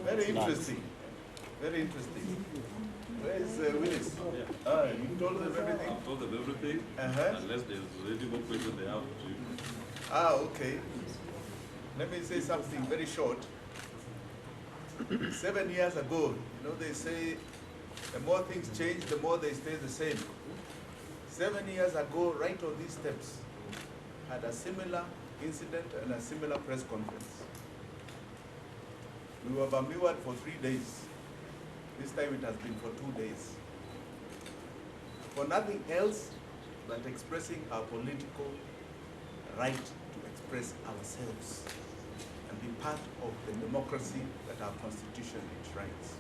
Very interesting. Very interesting. Where is Willis? Yeah. You told them everything? I told them everything, unless there's any more question they have to. Okay. Let me say something very short. 7 years ago, they say the more things change, the more they stay the same. 7 years ago, right on these steps, had a similar incident and a similar press conference. We were bambiwad for 3 days. This time it has been for 2 days. For nothing else but expressing our political right to express ourselves and be part of the democracy that our Constitution enshrines.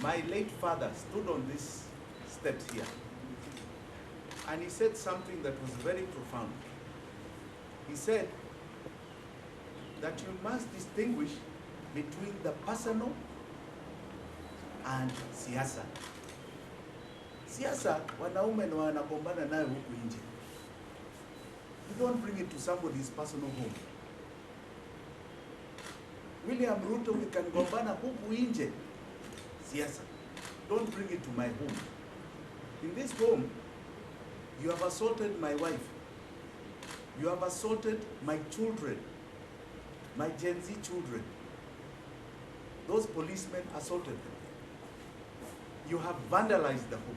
My late father stood on these steps here, and he said something that was very profound. He said that you must distinguish between the personal and siasa. Siasa, wanaume na wanagombana nayo huku nje. You don't bring it to somebody's personal home. William Ruto, we can gombana huku nje. Siasa. Don't bring it to my home. In this home, you have assaulted my wife. You have assaulted my children, my Gen Z children. Those policemen assaulted them. You have vandalized the home.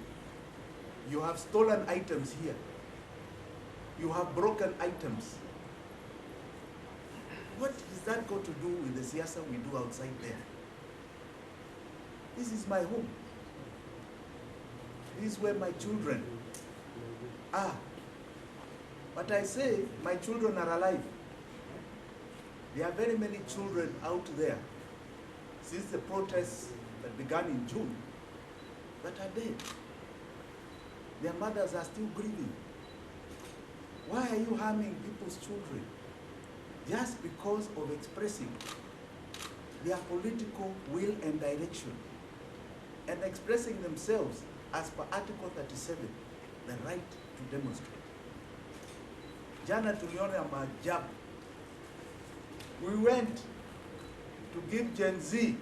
You have stolen items here. You have broken items. What is that got to do with the siasa we do outside there? This is my home. This is where my children are. But I say my children are alive. There are very many children out there since the protests that began in June that are dead. Their mothers are still grieving. Why are you harming people's children? Just because of expressing their political will and direction and expressing themselves as per Article 37, the right to demonstrate. Jana tuliona maajabu. We went to give Gen Z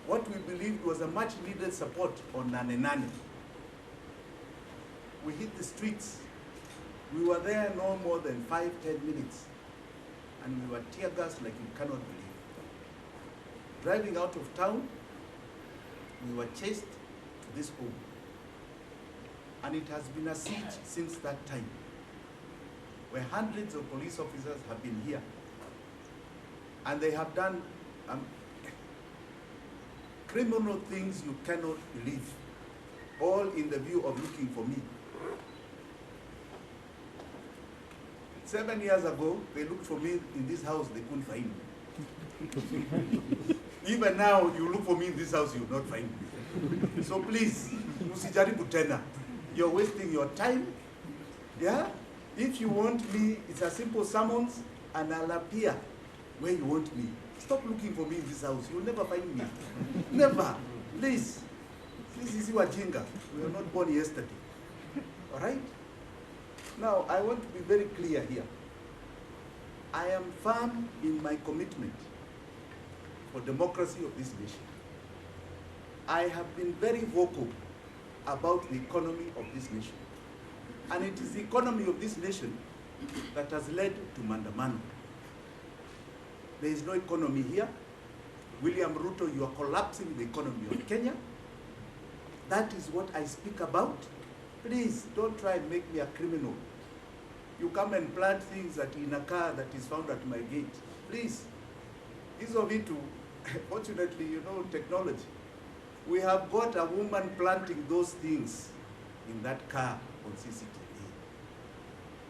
what we believed was a much needed support on Nane Nane. We hit the streets. We were there no more than 5-10 minutes. And we were tear gassed like you cannot believe. Driving out of town, we were chased to this home. And it has been a siege since that time, where hundreds of police officers have been here. And they have done criminal things you cannot believe, all in the view of looking for me. 7 years ago, they looked for me in this house, they couldn't find me. Even now, you look for me in this house, you will not find me. So please, usijaribu tena. You're wasting your time. Yeah? If you want me, it's a simple summons, and I'll appear where you want me. Stop looking for me in this house. You'll never find me. Never. Please. This is Wajinga. We were not born yesterday. All right? Now, I want to be very clear here. I am firm in my commitment for democracy of this nation. I have been very vocal about the economy of this nation. And it is the economy of this nation that has led to Mandamano. There is no economy here. William Ruto, you are collapsing the economy of Kenya. That is what I speak about. Please, don't try and make me a criminal. You come and plant things in a car that is found at my gate. Please. Isovitu, fortunately, technology. We have got a woman planting those things in that car on CCTV.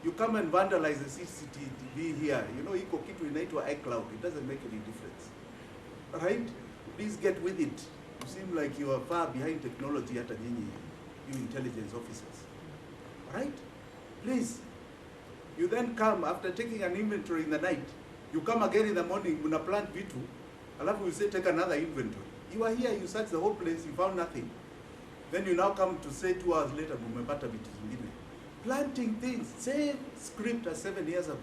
You come and vandalize the CCTV here. Iko kitu inaitwa iCloud. It doesn't make any difference. Right? Please get with it. You seem like you are far behind technology hata nyinyi, you intelligence officers. Right? Please. You then come after taking an inventory in the night. You come again in the morning, una plant vitu, alafu you say take another inventory. You are here, you search the whole place, you found nothing. Then you now come to say 2 hours later, mumepata vitu zingine. Planting things, same script as 7 years ago.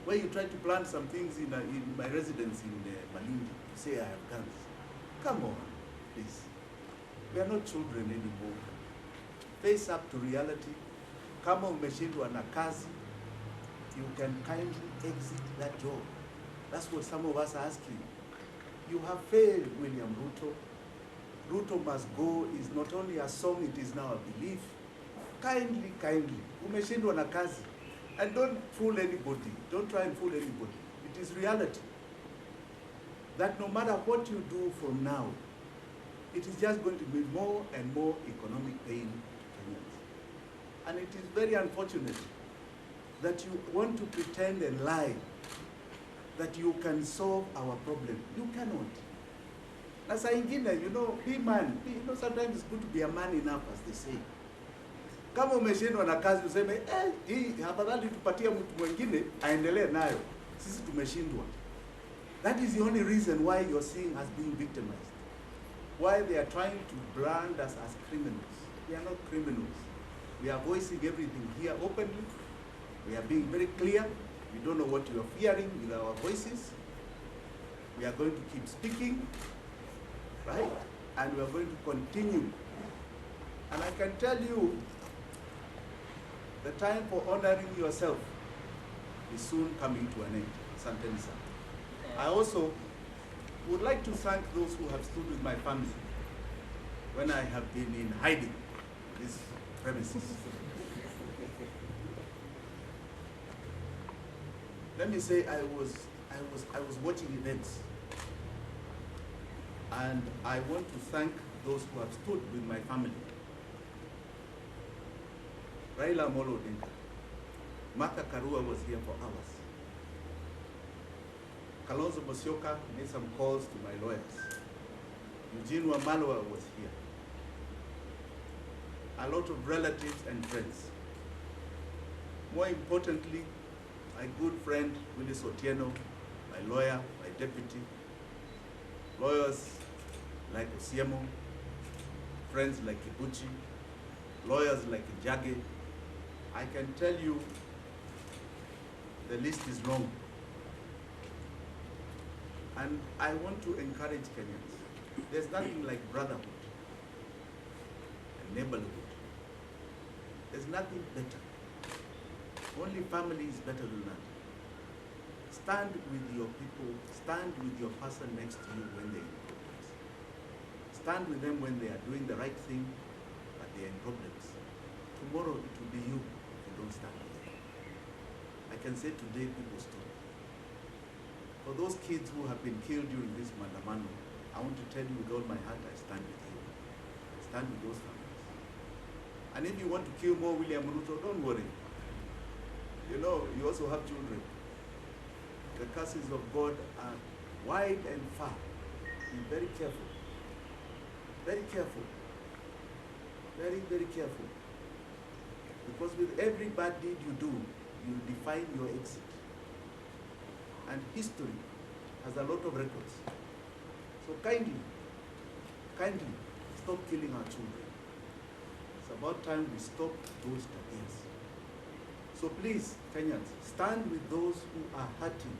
Where you try to plant some things in my residence in Malindi, you say I have guns. Come on, please. We are not children anymore. Face up to reality. Kama umeshindwa na kazi, you can kindly exit that job. That's what some of us are asking. You have failed, William Ruto. Ruto must go is not only a song, it is now a belief. Kindly, kindly. Umeshindwa na kazi. And don't fool anybody. Don't try and fool anybody. It is reality. That no matter what you do from now, it is just going to be more and more economic pain to Kenyans. And it is very unfortunate that you want to pretend and lie that you can solve our problem. You cannot. Na saa ingine, be man. Sometimes it's good to be a man enough, as they say. Kama umeshindwa na kazi useme, hii afadhali tupatie mtu mwingine aendelee nayo. Sisi tumeshindwa. That is the only reason why you're seeing us being victimized. Why they are trying to brand us as criminals. We are not criminals. We are voicing everything here openly. We are being very clear. We don't know what you are fearing with our voices. We are going to keep speaking, right? And we are going to continue. And I can tell you, the time for honoring yourself is soon coming to an end. Asanteni sana. I also would like to thank those who have stood with my family when I have been in hiding in these premises. Let me say I was watching events, and I want to thank those who have stood with my family. Raila Odinga, Martha Karua was here for hours. Kalonzo Musyoka made some calls to my lawyers. Eugene Wamalwa was here. A lot of relatives and friends. More importantly, my good friend Willis Otieno, my lawyer, my deputy, lawyers like Osiemo, friends like Kibuchi, lawyers like Jage. I can tell you the list is long. And I want to encourage Kenyans. There's nothing like brotherhood and neighborhood. There's nothing better. Only family is better than that. Stand with your people, stand with your person next to you when they're in problems. Stand with them when they are doing the right thing, but they're in problems. Tomorrow it will be you if you don't stand with them. I can say today people stop. For those kids who have been killed during this Mandamano, I want to tell you with all my heart, I stand with you. I stand with those families. And if you want to kill more William Ruto, don't worry. You also have children. The curses of God are wide and far. Be very careful. Very careful. Very, very careful. Because with every bad deed you do, you define your exit. And history has a lot of records. So kindly, stop killing our children. It's about time we stop those taboos. So please, Kenyans, stand with those who are hurting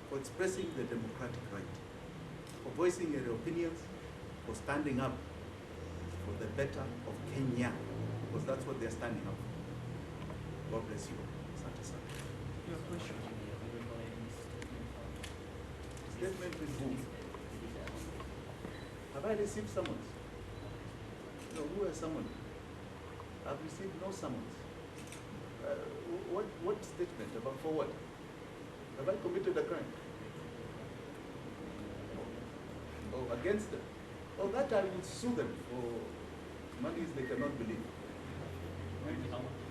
for expressing their democratic right, for voicing their opinions, for standing up for the better of Kenya, because that's what they're standing up for. God bless you. Asante sana. Your question. Statement with whom? Have I received summons? No, who has summoned? I've received no summons. What statement? About for what? Have I committed a crime? Oh, against them? Oh, that I would sue them for monies they cannot believe. How much?